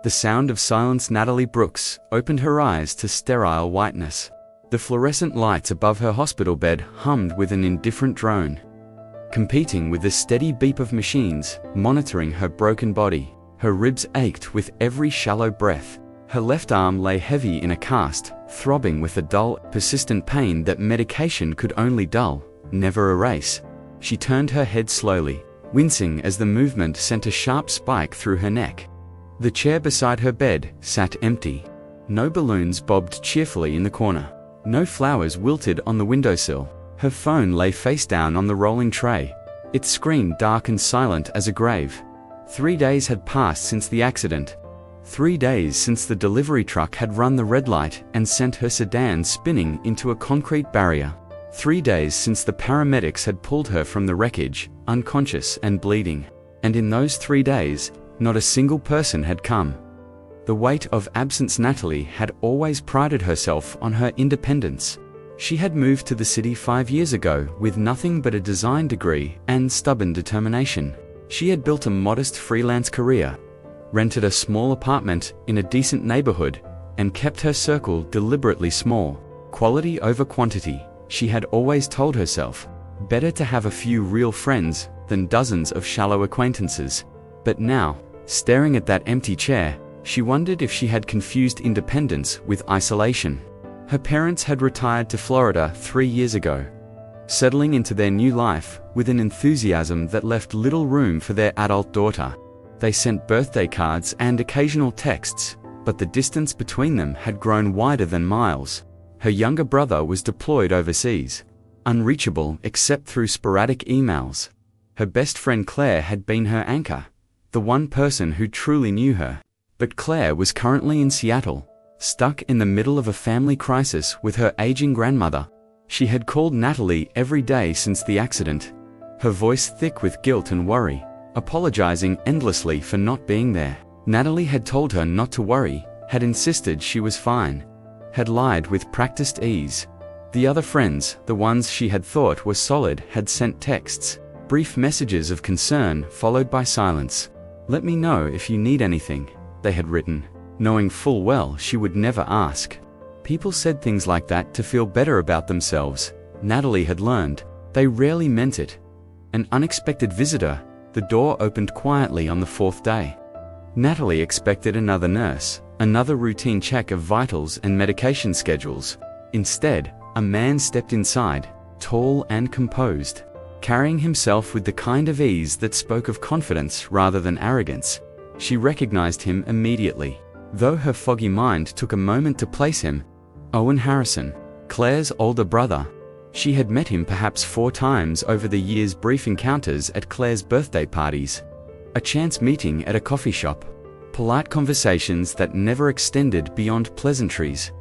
The sound of silence. Natalie Brooks opened her eyes to sterile whiteness. The fluorescent lights above her hospital bed hummed with an indifferent drone, competing with the steady beep of machines monitoring her broken body. Her ribs ached with every shallow breath. Her left arm lay heavy in a cast, throbbing with a dull, persistent pain that medication could only dull, never erase. She turned her head slowly, wincing as the movement sent a sharp spike through her neck. The chair beside her bed sat empty. No balloons bobbed cheerfully in the corner. No flowers wilted on the windowsill. Her phone lay face down on the rolling tray, its screen dark and silent as a grave. 3 days had passed since the accident. 3 days since the delivery truck had run the red light and sent her sedan spinning into a concrete barrier. 3 days since the paramedics had pulled her from the wreckage, unconscious and bleeding. And in those 3 days, not a single person had come. The weight of absence. Natalie had always prided herself on her independence. She had moved to the city 5 years ago with nothing but a design degree and stubborn determination. She had built a modest freelance career, rented a small apartment in a decent neighborhood, and kept her circle deliberately small. Quality over quantity, she had always told herself. Better to have a few real friends than dozens of shallow acquaintances. But now, staring at that empty chair, she wondered if she had confused independence with isolation. Her parents had retired to Florida 3 years ago, settling into their new life with an enthusiasm that left little room for their adult daughter. They sent birthday cards and occasional texts, but the distance between them had grown wider than miles. Her younger brother was deployed overseas, unreachable except through sporadic emails. Her best friend Claire had been her anchor, the one person who truly knew her. But Claire was currently in Seattle, stuck in the middle of a family crisis with her aging grandmother. She had called Natalie every day since the accident, her voice thick with guilt and worry, apologizing endlessly for not being there. Natalie had told her not to worry, had insisted she was fine, had lied with practiced ease. The other friends, the ones she had thought were solid, had sent texts, brief messages of concern followed by silence. "Let me know if you need anything," they had written, knowing full well she would never ask. People said things like that to feel better about themselves. Natalie had learned. They rarely meant it. An unexpected visitor. The door opened quietly on the 4th day. Natalie expected another nurse, another routine check of vitals and medication schedules. Instead, a man stepped inside, tall and composed, carrying himself with the kind of ease that spoke of confidence rather than arrogance. She recognized him immediately, though her foggy mind took a moment to place him. Owen Harrison, Claire's older brother. She had met him perhaps 4 times over the years, brief encounters at Claire's birthday parties, a chance meeting at a coffee shop, polite conversations that never extended beyond pleasantries.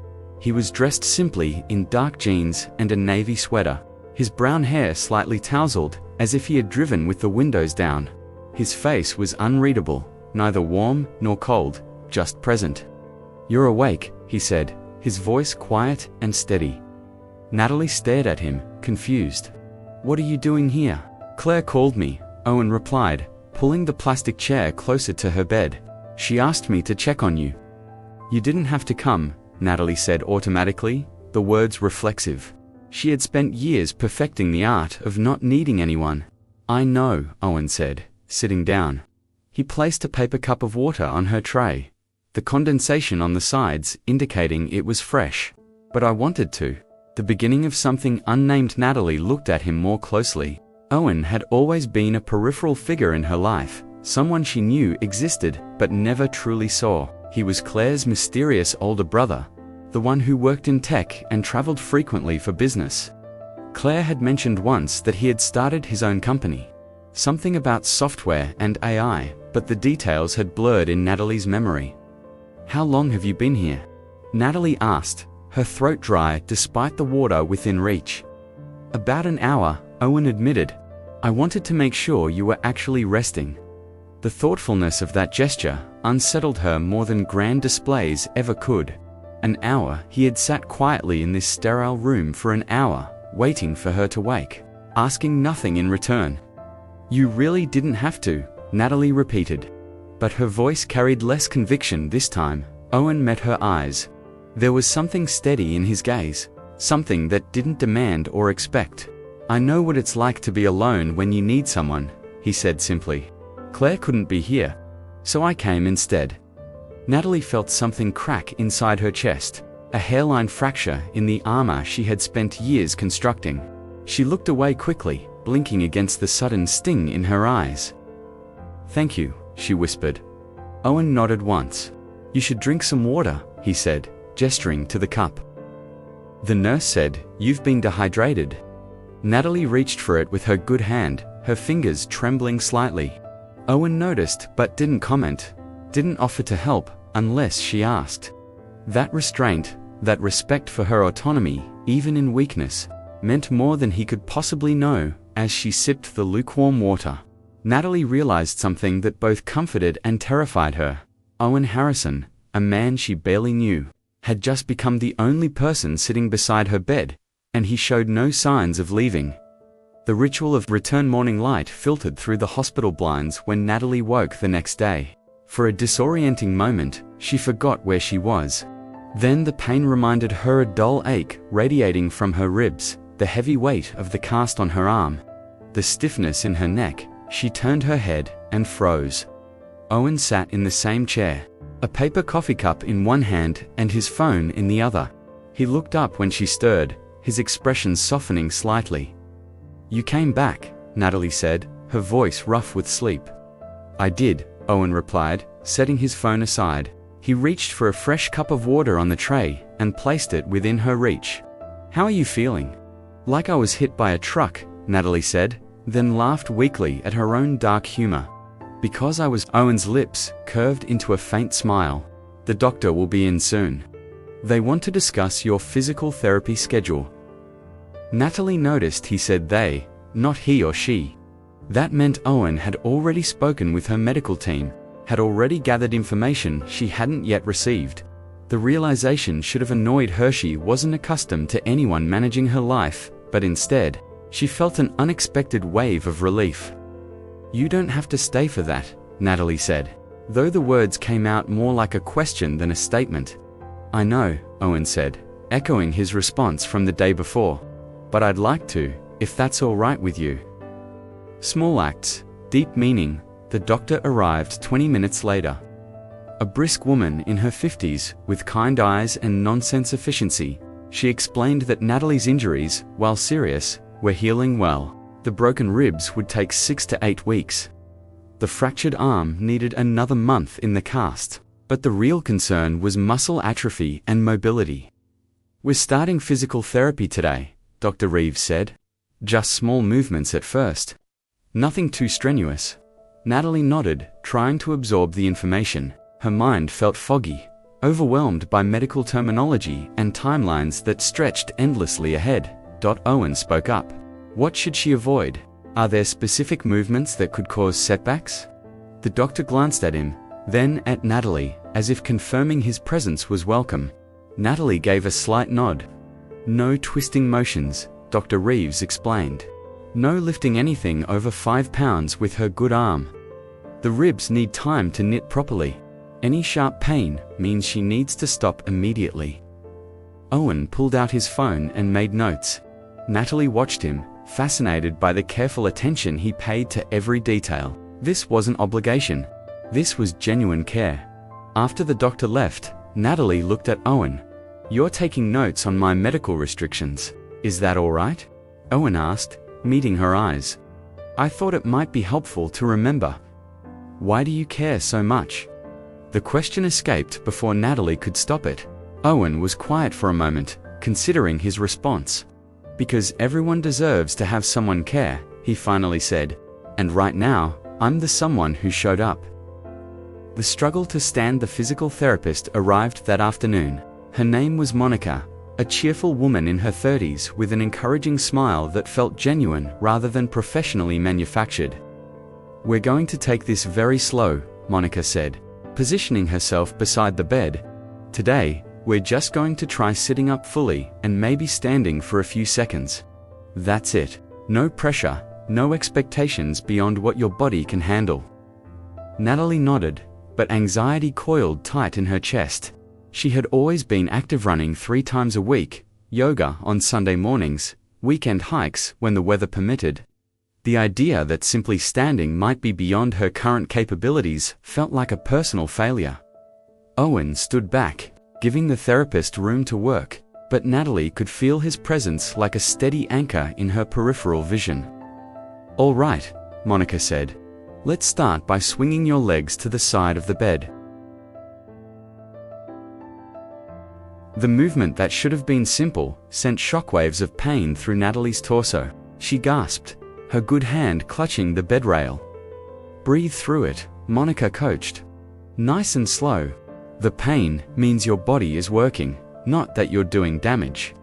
He was dressed simply in dark jeans and a navy sweater, his brown hair slightly tousled, as if he had driven with the windows down. His face was unreadable, neither warm nor cold, just present. "You're awake," he said, his voice quiet and steady. Natalie stared at him, confused. "What are you doing here?" "Claire called me," Owen replied, pulling the plastic chair closer to her bed. "She asked me to check on you." "You didn't have to come," Natalie said automatically, the words reflexive. She had spent years perfecting the art of not needing anyone. "I know," Owen said, sitting down. He placed a paper cup of water on her tray, the condensation on the sides indicating it was fresh. "But I wanted to." The beginning of something unnamed. Natalie looked at him more closely. Owen had always been a peripheral figure in her life, someone she knew existed but never truly saw. He was Claire's mysterious older brother, the one who worked in tech and traveled frequently for business. Claire had mentioned once that he had started his own company, something about software and AI, but the details had blurred in Natalie's memory. "How long have you been here?" Natalie asked, her throat dry despite the water within reach. "About an hour," Owen admitted. "I wanted to make sure you were actually resting." The thoughtfulness of that gesture unsettled her more than grand displays ever could. An hour. He had sat quietly in this sterile room for an hour, waiting for her to wake, asking nothing in return. "You really didn't have to," Natalie repeated. But her voice carried less conviction this time. Owen met her eyes. There was something steady in his gaze, something that didn't demand or expect. "I know what it's like to be alone when you need someone," he said simply. "Claire couldn't be here, so I came instead." Natalie felt something crack inside her chest, a hairline fracture in the armor she had spent years constructing. She looked away quickly, blinking against the sudden sting in her eyes. "Thank you," she whispered. Owen nodded once. "You should drink some water," he said, gesturing to the cup. The nurse said, "You've been dehydrated." Natalie reached for it with her good hand, her fingers trembling slightly. Owen noticed but didn't comment, didn't offer to help unless she asked. That restraint, that respect for her autonomy, even in weakness, meant more than he could possibly know as she sipped the lukewarm water. Natalie realized something that both comforted and terrified her. Owen Harrison, a man she barely knew, had just become the only person sitting beside her bed, and he showed no signs of leaving. The ritual of return morning light filtered through the hospital blinds when Natalie woke the next day. For a disorienting moment, she forgot where she was. Then the pain reminded her a dull ache radiating from her ribs, the heavy weight of the cast on her arm, the stiffness in her neck. She turned her head and froze. Owen sat in the same chair, a paper coffee cup in one hand and his phone in the other. He looked up when she stirred, his expression softening slightly. "You came back," Natalie said, her voice rough with sleep. "I did," Owen replied, setting his phone aside. He reached for a fresh cup of water on the tray and placed it within her reach. "How are you feeling?" "Like I was hit by a truck," Natalie said, then laughed weakly at her own dark humor. "Because I was..." Owen's lips curved into a faint smile. "The doctor will be in soon. They want to discuss your physical therapy schedule." Natalie noticed he said they, not he or she. That meant Owen had already spoken with her medical team, had already gathered information she hadn't yet received. The realization should have annoyed her. She wasn't accustomed to anyone managing her life, but instead, she felt an unexpected wave of relief. "You don't have to stay for that," Natalie said, though the words came out more like a question than a statement. "I know," Owen said, echoing his response from the day before. "But I'd like to, if that's all right with you." Small acts, deep meaning. The doctor arrived 20 minutes later. A brisk woman in her 50s, with kind eyes and nonsense efficiency. She explained that Natalie's injuries, while serious, were healing well. The broken ribs would take 6 to 8 weeks. The fractured arm needed another month in the cast. But the real concern was muscle atrophy and mobility. "We're starting physical therapy today," Dr. Reeves said. "Just small movements at first. Nothing too strenuous." Natalie nodded, trying to absorb the information. Her mind felt foggy, overwhelmed by medical terminology and timelines that stretched endlessly ahead. Owen spoke up. What should she avoid? Are there specific movements that could cause setbacks? The doctor glanced at him, then at Natalie, as if confirming his presence was welcome. Natalie gave a slight nod. "No twisting motions," Dr. Reeves explained. "No lifting anything over 5 pounds with her good arm. The ribs need time to knit properly. Any sharp pain means she needs to stop immediately." Owen pulled out his phone and made notes. Natalie watched him, fascinated by the careful attention he paid to every detail. This wasn't obligation. This was genuine care. After the doctor left, Natalie looked at Owen. "You're taking notes on my medical restrictions. Is that all right?" Owen asked, meeting her eyes. "I thought it might be helpful to remember." "Why do you care so much?" The question escaped before Natalie could stop it. Owen was quiet for a moment, considering his response. "Because everyone deserves to have someone care," he finally said. "And right now, I'm the someone who showed up." The struggle to stand the physical therapist arrived that afternoon. Her name was Monica, a cheerful woman in her 30s with an encouraging smile that felt genuine rather than professionally manufactured. "We're going to take this very slow," Monica said, positioning herself beside the bed. "Today, we're just going to try sitting up fully and maybe standing for a few seconds. That's it. No pressure, no expectations beyond what your body can handle." Natalie nodded, but anxiety coiled tight in her chest. She had always been active, running 3 times a week, yoga on Sunday mornings, weekend hikes when the weather permitted. The idea that simply standing might be beyond her current capabilities felt like a personal failure. Owen stood back, giving the therapist room to work, but Natalie could feel his presence like a steady anchor in her peripheral vision. "All right," Monica said. "Let's start by swinging your legs to the side of the bed." The movement that should have been simple sent shockwaves of pain through Natalie's torso. She gasped, her good hand clutching the bed rail. "Breathe through it," Monica coached. "Nice and slow. The pain means your body is working, not that you're doing damage."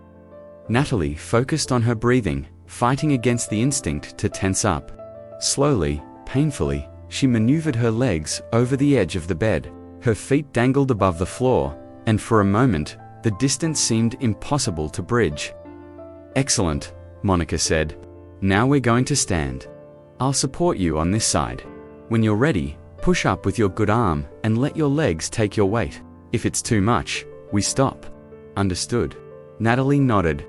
Natalie focused on her breathing, fighting against the instinct to tense up. Slowly, painfully, she maneuvered her legs over the edge of the bed. Her feet dangled above the floor, and for a moment, the distance seemed impossible to bridge. "Excellent," Monica said. "Now we're going to stand. I'll support you on this side. When you're ready, push up with your good arm and let your legs take your weight. If it's too much, we stop." "Understood." Natalie nodded.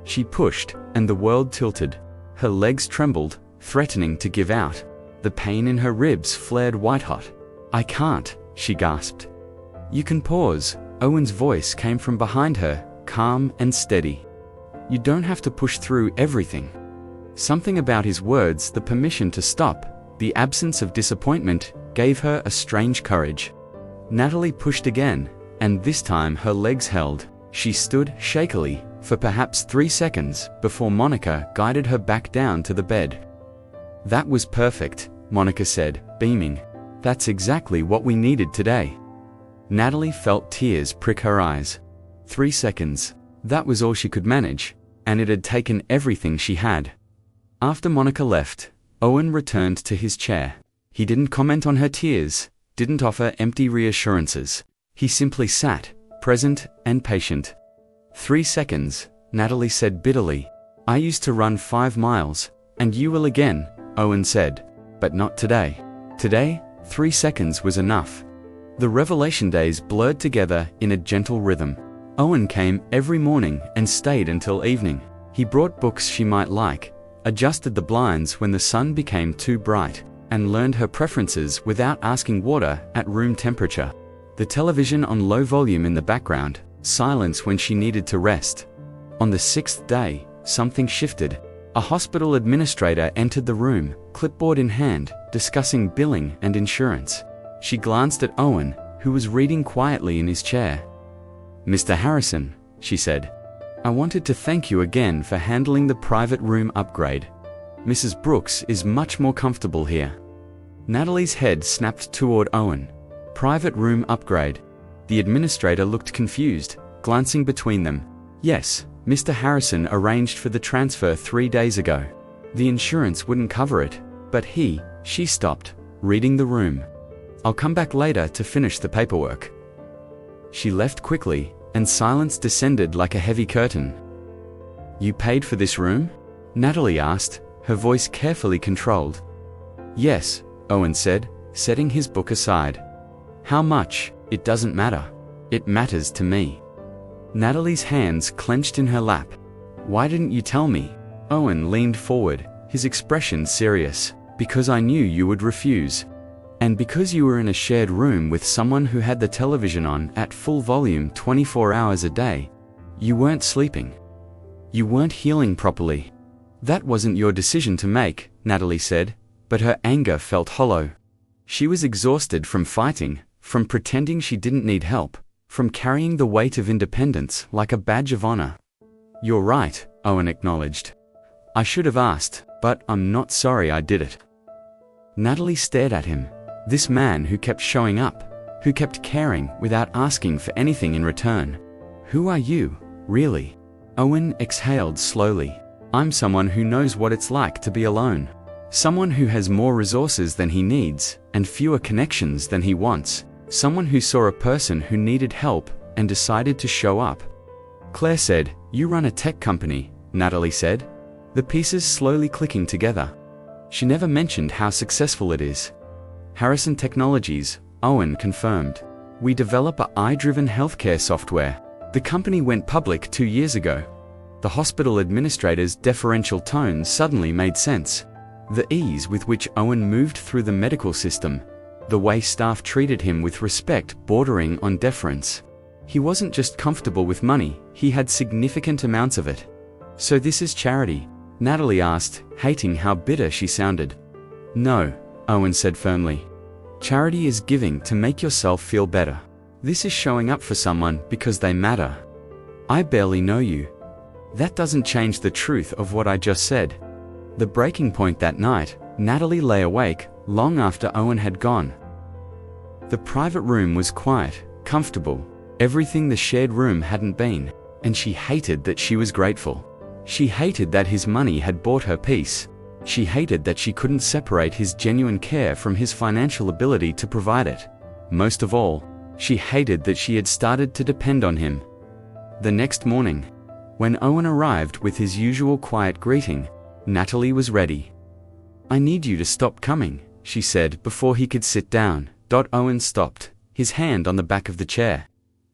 She pushed, and the world tilted. Her legs trembled, threatening to give out. The pain in her ribs flared white-hot. "I can't," she gasped. "You can pause." Owen's voice came from behind her, calm and steady. "You don't have to push through everything." Something about his words, the permission to stop, the absence of disappointment, gave her a strange courage. Natalie pushed again, and this time her legs held. She stood shakily for perhaps 3 seconds before Monica guided her back down to the bed. "That was perfect," Monica said, beaming. "That's exactly what we needed today." Natalie felt tears prick her eyes. 3 seconds. That was all she could manage, and it had taken everything she had. After Monica left, Owen returned to his chair. He didn't comment on her tears, didn't offer empty reassurances. He simply sat, present and patient. 3 seconds, Natalie said bitterly. "I used to run 5 miles, and you will again," Owen said. "But not today." Today, 3 seconds was enough. The revelation days blurred together in a gentle rhythm. Owen came every morning and stayed until evening. He brought books she might like, adjusted the blinds when the sun became too bright, and learned her preferences without asking water at room temperature. The television on low volume in the background, silence when she needed to rest. On the 6th day, something shifted. A hospital administrator entered the room, clipboard in hand, discussing billing and insurance. She glanced at Owen, who was reading quietly in his chair. "Mr. Harrison," she said, "I wanted to thank you again for handling the private room upgrade. Mrs. Brooks is much more comfortable here." Natalie's head snapped toward Owen. "Private room upgrade?" The administrator looked confused, glancing between them. "Yes, Mr. Harrison arranged for the transfer 3 days ago. The insurance wouldn't cover it, but she stopped, reading the room. "I'll come back later to finish the paperwork." She left quickly, and silence descended like a heavy curtain. "You paid for this room?" Natalie asked, her voice carefully controlled. "Yes," Owen said, setting his book aside. "How much? It doesn't matter. It matters to me." Natalie's hands clenched in her lap. "Why didn't you tell me?" Owen leaned forward, his expression serious. "Because I knew you would refuse. And because you were in a shared room with someone who had the television on at full volume 24 hours a day. You weren't sleeping. You weren't healing properly. That wasn't your decision to make," Natalie said, but her anger felt hollow. She was exhausted from fighting, from pretending she didn't need help, from carrying the weight of independence like a badge of honor. "You're right," Owen acknowledged. "I should have asked, but I'm not sorry I did it." Natalie stared at him. This man who kept showing up, who kept caring without asking for anything in return. "Who are you, really?" Owen exhaled slowly. "I'm someone who knows what it's like to be alone. Someone who has more resources than he needs, and fewer connections than he wants. Someone who saw a person who needed help, and decided to show up." Claire said, "You run a tech company," Natalie said, the pieces slowly clicking together. She never mentioned how successful it is. Harrison Technologies, Owen confirmed. We develop a AI-driven healthcare software. The company went public 2 years ago. The hospital administrator's deferential tone suddenly made sense. The ease with which Owen moved through the medical system, the way staff treated him with respect bordering on deference. He wasn't just comfortable with money, he had significant amounts of it. So this is charity? Natalie asked, hating how bitter she sounded. No, Owen said firmly. Charity is giving to make yourself feel better. This is showing up for someone because they matter. I barely know you. That doesn't change the truth of what I just said. The breaking point that night, Natalie lay awake long after Owen had gone. The private room was quiet, comfortable, everything the shared room hadn't been, and she hated that she was grateful. She hated that his money had bought her peace. She hated that she couldn't separate his genuine care from his financial ability to provide it. Most of all, she hated that she had started to depend on him. The next morning, when Owen arrived with his usual quiet greeting, Natalie was ready. I need you to stop coming, she said before he could sit down. Owen stopped, his hand on the back of the chair.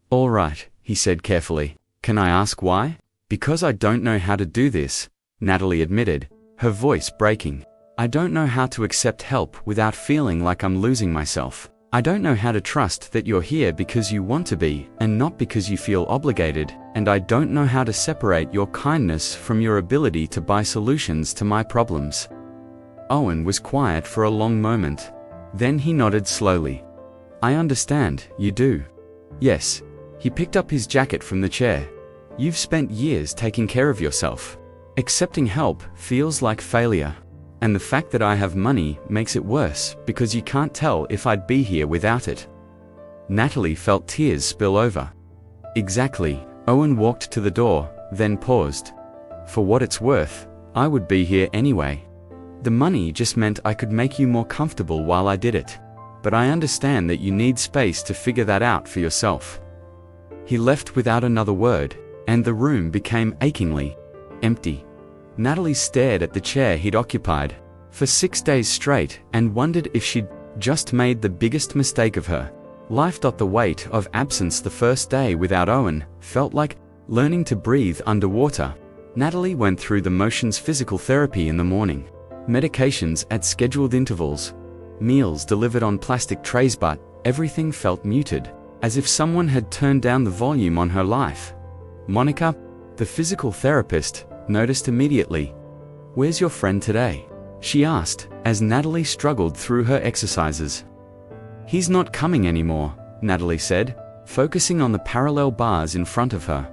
All right, he said carefully. Can I ask why? Because I don't know how to do this, Natalie admitted, her voice breaking. I don't know how to accept help without feeling like I'm losing myself. I don't know how to trust that you're here because you want to be and not because you feel obligated, and I don't know how to separate your kindness from your ability to buy solutions to my problems. Owen was quiet for a long moment. Then he nodded slowly. I understand, you do. Yes. He picked up his jacket from the chair. You've spent years taking care of yourself. Accepting help feels like failure. And the fact that I have money makes it worse because you can't tell if I'd be here without it. Natalie felt tears spill over. Exactly. Owen walked to the door, then paused. For what it's worth, I would be here anyway. The money just meant I could make you more comfortable while I did it. But I understand that you need space to figure that out for yourself. He left without another word, and the room became achingly empty. Natalie stared at the chair he'd occupied for 6 days straight and wondered if she'd just made the biggest mistake of her life. The weight of absence the first day without Owen felt like learning to breathe underwater. Natalie went through the motions: physical therapy in the morning, medications at scheduled intervals, meals delivered on plastic trays, but everything felt muted, as if someone had turned down the volume on her life. Monica, the physical therapist, noticed immediately. Where's your friend today? She asked, as Natalie struggled through her exercises. He's not coming anymore, Natalie said, focusing on the parallel bars in front of her.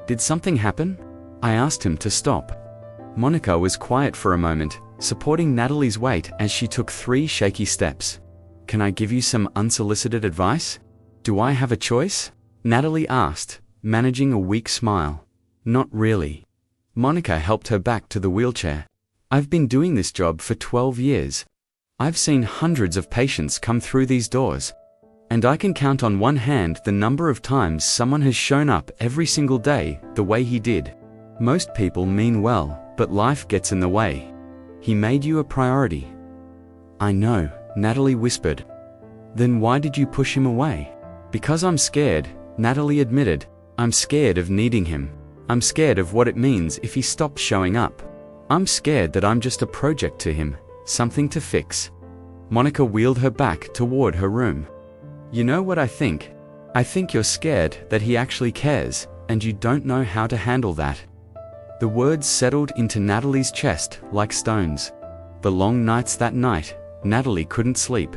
Did something happen? I asked him to stop. Monica was quiet for a moment, supporting Natalie's weight as she took 3 shaky steps. Can I give you some unsolicited advice? Do I have a choice? Natalie asked, managing a weak smile. Not really. Monica helped her back to the wheelchair. I've been doing this job for 12 years. I've seen hundreds of patients come through these doors. And I can count on one hand the number of times someone has shown up every single day the way he did. Most people mean well, but life gets in the way. He made you a priority. I know, Natalie whispered. Then why did you push him away? Because I'm scared, Natalie admitted. I'm scared of needing him. I'm scared of what it means if he stops showing up. I'm scared that I'm just a project to him, something to fix. Monica wheeled her back toward her room. You know what I think? I think you're scared that he actually cares, and you don't know how to handle that. The words settled into Natalie's chest like stones. The long nights that night, Natalie couldn't sleep.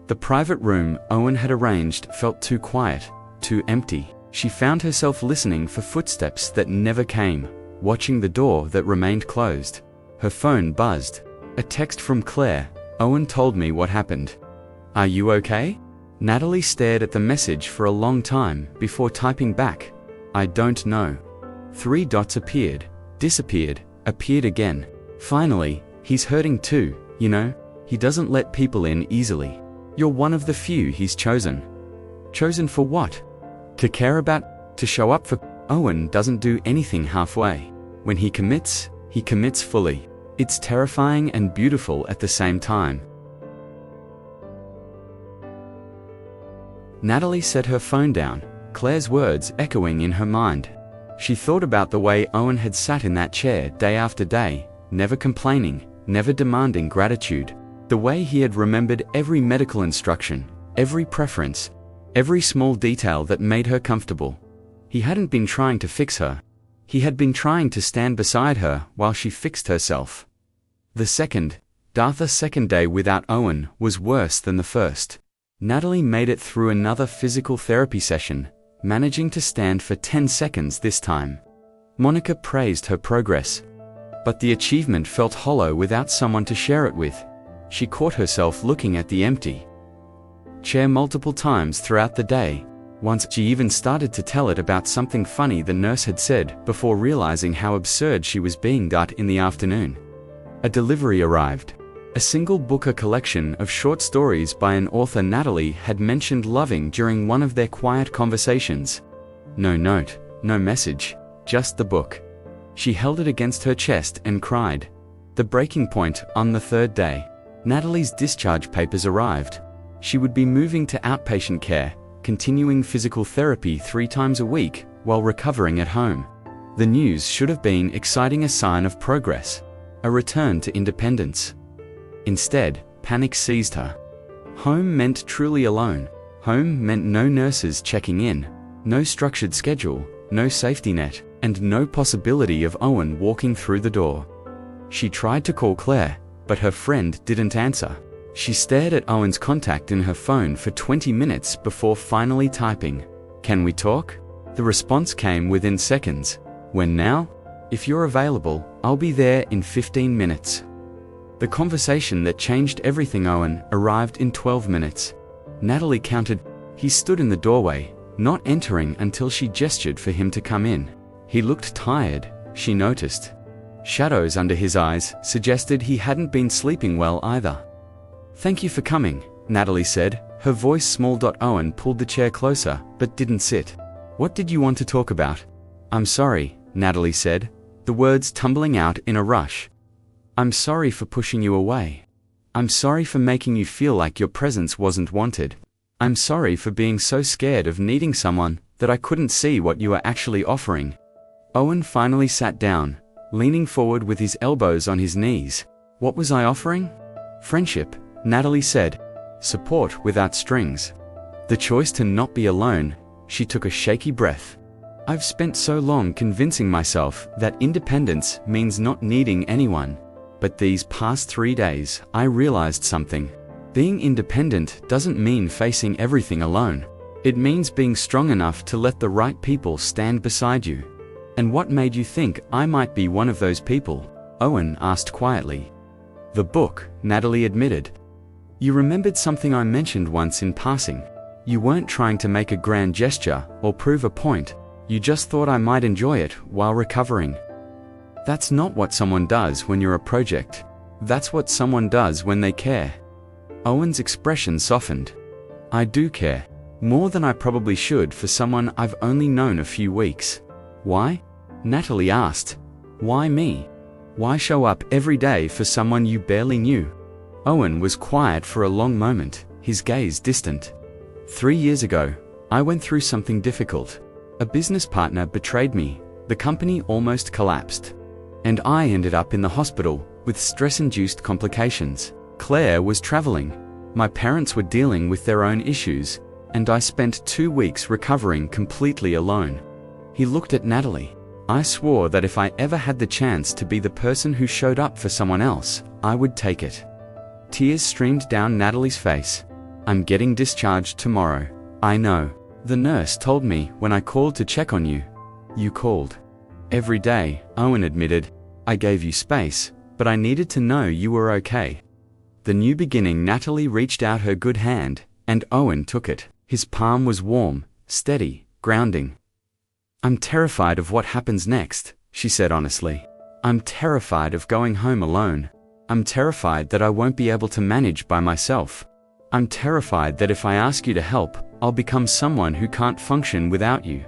The private room Owen had arranged felt too quiet, too empty. She found herself listening for footsteps that never came, watching the door that remained closed. Her phone buzzed. A text from Claire. Owen told me what happened. Are you okay? Natalie stared at the message for a long time before typing back. I don't know. 3 dots appeared, disappeared, appeared again. Finally, he's hurting too, you know? He doesn't let people in easily. You're one of the few he's chosen. Chosen for what? To care about, to show up for. Owen doesn't do anything halfway. When he commits fully. It's terrifying and beautiful at the same time. Natalie set her phone down, Claire's words echoing in her mind. She thought about the way Owen had sat in that chair day after day, never complaining, never demanding gratitude. The way he had remembered every medical instruction, every preference, every small detail that made her comfortable. He hadn't been trying to fix her. He had been trying to stand beside her while she fixed herself. The second day without Owen was worse than the first. Natalie made it through another physical therapy session, managing to stand for 10 seconds this time. Monica praised her progress, but the achievement felt hollow without someone to share it with. She caught herself looking at the empty chair multiple times throughout the day. Once she even started to tell it about something funny the nurse had said before realizing how absurd she was being. In the afternoon, a delivery arrived. A single book, a collection of short stories by an author Natalie had mentioned loving during one of their quiet conversations. No note, no message, just the book. She held it against her chest and cried. The breaking point on the third day. Natalie's discharge papers arrived. She would be moving to outpatient care, continuing physical therapy 3 times a week while recovering at home. The news should have been exciting, a sign of progress, a return to independence. Instead, panic seized her. Home meant truly alone. Home meant no nurses checking in, no structured schedule, no safety net, and no possibility of Owen walking through the door. She tried to call Claire, but her friend didn't answer. She stared at Owen's contact in her phone for 20 minutes before finally typing, "Can we talk?" The response came within seconds. "When now? If you're available, I'll be there in 15 minutes. The conversation that changed everything. Owen arrived in 12 minutes. Natalie counted. He stood in the doorway, not entering until she gestured for him to come in. He looked tired, she noticed. Shadows under his eyes suggested he hadn't been sleeping well either. "Thank you for coming," Natalie said, her voice small. Owen pulled the chair closer, but didn't sit. "What did you want to talk about?" "I'm sorry," Natalie said, the words tumbling out in a rush. "I'm sorry for pushing you away. I'm sorry for making you feel like your presence wasn't wanted. I'm sorry for being so scared of needing someone that I couldn't see what you were actually offering." Owen finally sat down, leaning forward with his elbows on his knees. "What was I offering?" "Friendship," Natalie said. "Support without strings. The choice to not be alone." She took a shaky breath. "I've spent so long convincing myself that independence means not needing anyone. But these past 3 days, I realized something. Being independent doesn't mean facing everything alone. It means being strong enough to let the right people stand beside you." "And what made you think I might be one of those people?" Owen asked quietly. "The book," Natalie admitted. "You remembered something I mentioned once in passing. You weren't trying to make a grand gesture or prove a point. You just thought I might enjoy it while recovering. That's not what someone does when you're a project. That's what someone does when they care." Owen's expression softened. "I do care. More than I probably should for someone I've only known a few weeks." "Why?" Natalie asked. "Why me? Why show up every day for someone you barely knew?" Owen was quiet for a long moment, his gaze distant. 3 years ago, I went through something difficult. A business partner betrayed me. The company almost collapsed. And I ended up in the hospital with stress-induced complications. Claire was traveling. My parents were dealing with their own issues, and I spent 2 weeks recovering completely alone. He looked at Natalie. "I swore that if I ever had the chance to be the person who showed up for someone else, I would take it." Tears streamed down Natalie's face. "I'm getting discharged tomorrow. I know. The nurse told me when I called to check on you." "You called." "Every day," Owen admitted. "I gave you space, but I needed to know you were okay." The new beginning. Natalie reached out her good hand, and Owen took it. His palm was warm, steady, grounding. "I'm terrified of what happens next," she said honestly. "I'm terrified of going home alone. I'm terrified that I won't be able to manage by myself. I'm terrified that if I ask you to help, I'll become someone who can't function without you."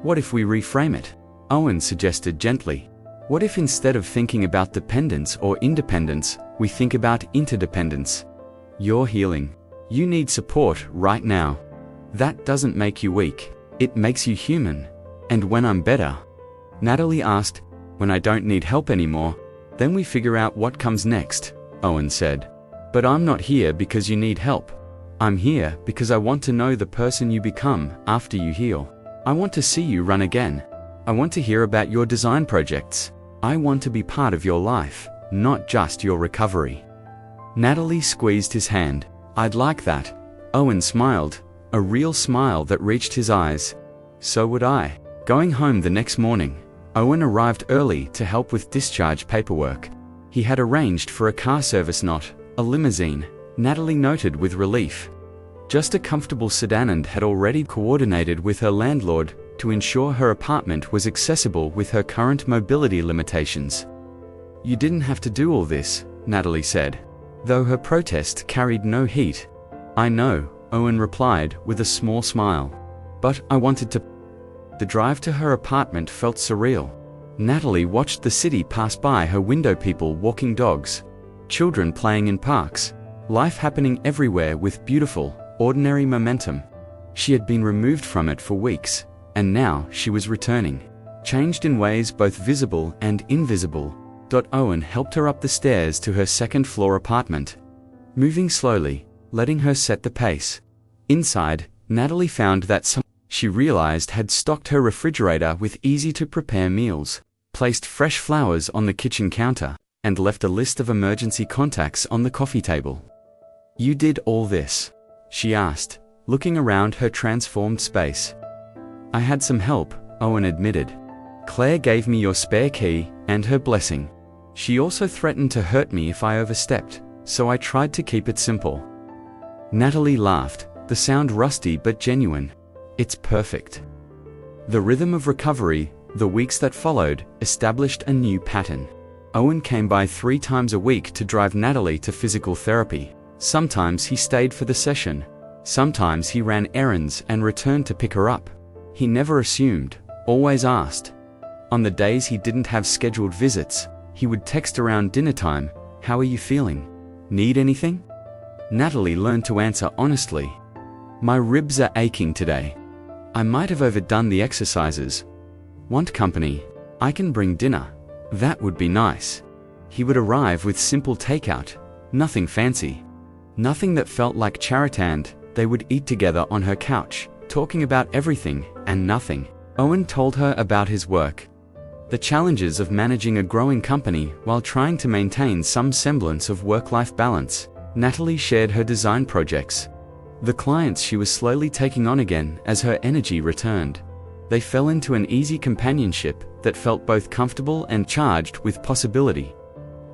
"What if we reframe it?" Owen suggested gently. "What if instead of thinking about dependence or independence, we think about interdependence? You're healing. You need support right now. That doesn't make you weak. It makes you human. And when I'm better, Natalie asked, when I don't need help anymore, then we figure out what comes next, Owen said. But I'm not here because you need help. I'm here because I want to know the person you become after you heal. I want to see you run again. I want to hear about your design projects. I want to be part of your life, not just your recovery. Natalie squeezed his hand. I'd like that. Owen smiled, a real smile that reached his eyes. So would I. Going home the next morning, Owen arrived early to help with discharge paperwork. He had arranged for a car service, not a limousine, Natalie noted with relief. Just a comfortable sedan, and had already coordinated with her landlord to ensure her apartment was accessible with her current mobility limitations. You didn't have to do all this, Natalie said, though her protest carried no heat. I know, Owen replied with a small smile. But I wanted to. The drive to her apartment felt surreal. Natalie watched the city pass by her window, people walking dogs, children playing in parks, life happening everywhere with beautiful, ordinary momentum. She had been removed from it for weeks, and now she was returning, changed in ways both visible and invisible. Owen helped her up the stairs to her second-floor apartment, moving slowly, letting her set the pace. Inside, Natalie found that someone she realized had stocked her refrigerator with easy-to-prepare meals, placed fresh flowers on the kitchen counter, and left a list of emergency contacts on the coffee table. You did all this? She asked, looking around her transformed space. I had some help, Owen admitted. Claire gave me your spare key and her blessing. She also threatened to hurt me if I overstepped, so I tried to keep it simple. Natalie laughed, the sound rusty but genuine. It's perfect. The rhythm of recovery, the weeks that followed, established a new pattern. Owen came by 3 times a week to drive Natalie to physical therapy. Sometimes he stayed for the session. Sometimes he ran errands and returned to pick her up. He never assumed, always asked. On the days he didn't have scheduled visits, he would text around dinner time, "How are you feeling? Need anything?" Natalie learned to answer honestly. "My ribs are aching today. I might have overdone the exercises. Want company? I can bring dinner. That would be nice." He would arrive with simple takeout, nothing fancy. Nothing that felt like Charitand. They would eat together on her couch, talking about everything and nothing. Owen told her about his work, the challenges of managing a growing company while trying to maintain some semblance of work-life balance. Natalie shared her design projects, the clients she was slowly taking on again as her energy returned. They fell into an easy companionship that felt both comfortable and charged with possibility.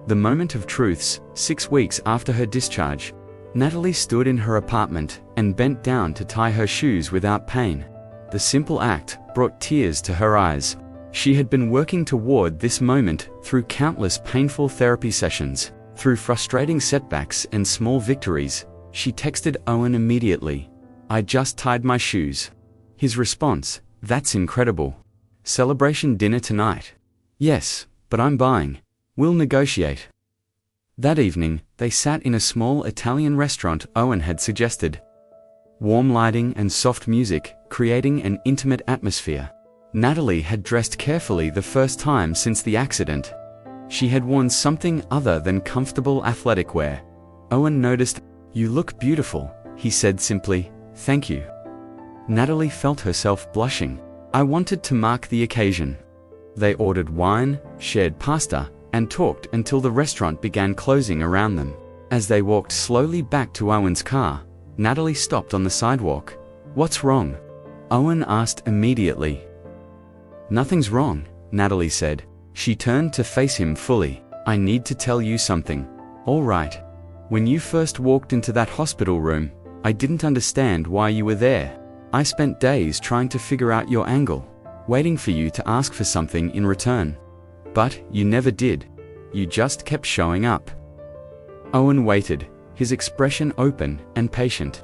The moment of truths, 6 weeks after her discharge, Natalie stood in her apartment and bent down to tie her shoes without pain. The simple act brought tears to her eyes. She had been working toward this moment through countless painful therapy sessions, through frustrating setbacks and small victories. She texted Owen immediately. "I just tied my shoes." His response, "That's incredible. Celebration dinner tonight?" "Yes, but I'm buying. We'll negotiate." That evening, they sat in a small Italian restaurant Owen had suggested. Warm lighting and soft music, creating an intimate atmosphere. Natalie had dressed carefully the first time since the accident. She had worn something other than comfortable athletic wear. Owen noticed. "You look beautiful," he said simply. "Thank you." Natalie felt herself blushing. "I wanted to mark the occasion." They ordered wine, shared pasta, and talked until the restaurant began closing around them. As they walked slowly back to Owen's car, Natalie stopped on the sidewalk. "What's wrong?" Owen asked immediately. "Nothing's wrong," Natalie said. She turned to face him fully. "I need to tell you something." "All right. When you first walked into that hospital room, I didn't understand why you were there. I spent days trying to figure out your angle, waiting for you to ask for something in return. But you never did. You just kept showing up." Owen waited, his expression open and patient.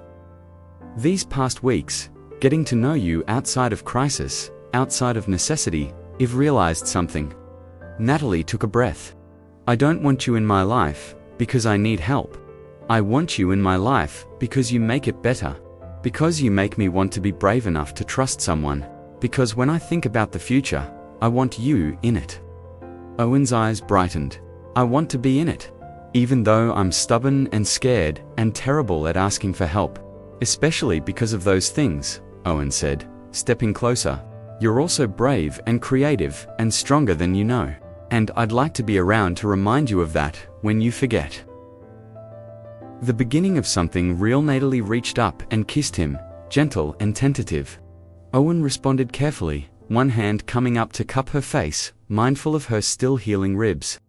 "These past weeks, getting to know you outside of crisis, outside of necessity, I've realized something." Natalie took a breath. "I don't want you in my life because I need help. I want you in my life because you make it better." Because you make me want to be brave enough to trust someone. Because when I think about the future, I want you in it. Owen's eyes brightened. I want to be in it. Even though I'm stubborn and scared and terrible at asking for help. Especially because of those things, Owen said, stepping closer. You're also brave and creative and stronger than you know. And I'd like to be around to remind you of that when you forget. The beginning of something real. Natalie reached up and kissed him, gentle and tentative. Owen responded carefully, one hand coming up to cup her face, mindful of her still healing ribs.